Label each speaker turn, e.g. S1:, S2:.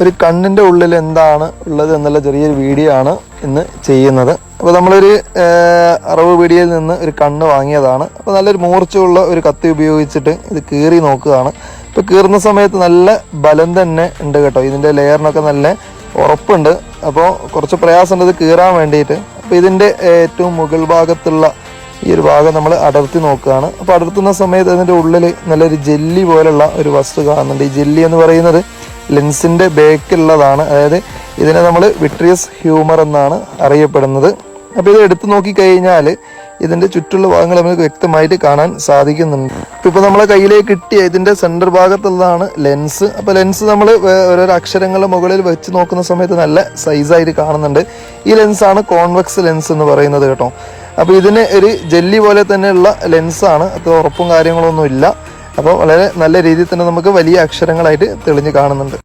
S1: ഒരു കണ്ണിൻ്റെ ഉള്ളിൽ എന്താണ് ഉള്ളത് എന്നുള്ള ചെറിയൊരു വീഡിയോ ആണ് ഇന്ന് ചെയ്യുന്നത്. അപ്പോൾ നമ്മളൊരു അറവ് വീഡിയോയിൽ നിന്ന് ഒരു കണ്ണ് വാങ്ങിയതാണ്. അപ്പോൾ നല്ലൊരു മൂർച്ചയുള്ള ഒരു കത്തി ഉപയോഗിച്ചിട്ട് ഇത് കീറി നോക്കുകയാണ്. ഇപ്പോൾ കീറുന്ന സമയത്ത് നല്ല ബലം തന്നെ ഉണ്ട് കേട്ടോ. ഇതിൻ്റെ ലെയറിനൊക്കെ നല്ല ഉറപ്പുണ്ട്. അപ്പോൾ കുറച്ച് പ്രയാസമുണ്ട് ഇത് കീറാൻ വേണ്ടിയിട്ട്. അപ്പോൾ ഇതിൻ്റെ ഏറ്റവും മുകൾ ഭാഗത്തുള്ള ഈ ഒരു ഭാഗം നമ്മൾ അടർത്തി നോക്കുകയാണ്. അപ്പോൾ അടർത്തുന്ന സമയത്ത് അതിൻ്റെ ഉള്ളിൽ നല്ലൊരു ജെല്ലി പോലുള്ള ഒരു വസ്തു കാണുന്നുണ്ട്. ഈ ജെല്ലി എന്ന് പറയുന്നത് ലെൻസിൻ്റെ ബേക്കുള്ളതാണ്. അതായത് ഇതിനെ നമ്മൾ വിട്രിയസ് ഹ്യൂമർ എന്നാണ് അറിയപ്പെടുന്നത്. അപ്പോൾ ഇത് എടുത്തു നോക്കിക്കഴിഞ്ഞാൽ ഇതിൻ്റെ ചുറ്റുള്ള ഭാഗങ്ങൾ നമുക്ക് വ്യക്തമായിട്ട് കാണാൻ സാധിക്കുന്നുണ്ട്. ഇപ്പോൾ നമ്മളെ കയ്യിലേക്ക് കിട്ടിയ ഇതിൻ്റെ സെൻറ്റർ ഭാഗത്തുള്ളതാണ് ലെൻസ്. അപ്പോൾ ലെൻസ് നമ്മൾ ഓരോരോ അക്ഷരങ്ങളുടെ മുകളിൽ വെച്ച് നോക്കുന്ന സമയത്ത് നല്ല സൈസായിട്ട് കാണുന്നുണ്ട്. ഈ ലെൻസാണ് കോൺവെക്സ് ലെൻസ് എന്ന് പറയുന്നത് കേട്ടോ. അപ്പോൾ ഇതിന് ഒരു ജെല്ലി പോലെ തന്നെയുള്ള ലെൻസാണ്. അത്ര ഉറപ്പും കാര്യങ്ങളൊന്നും ഇല്ല. അപ്പോൾ വളരെ നല്ല രീതിയിൽ തന്നെ നമുക്ക് വലിയ അക്ഷരങ്ങളായിട്ട് തെളിഞ്ഞ് കാണുന്നുണ്ട്.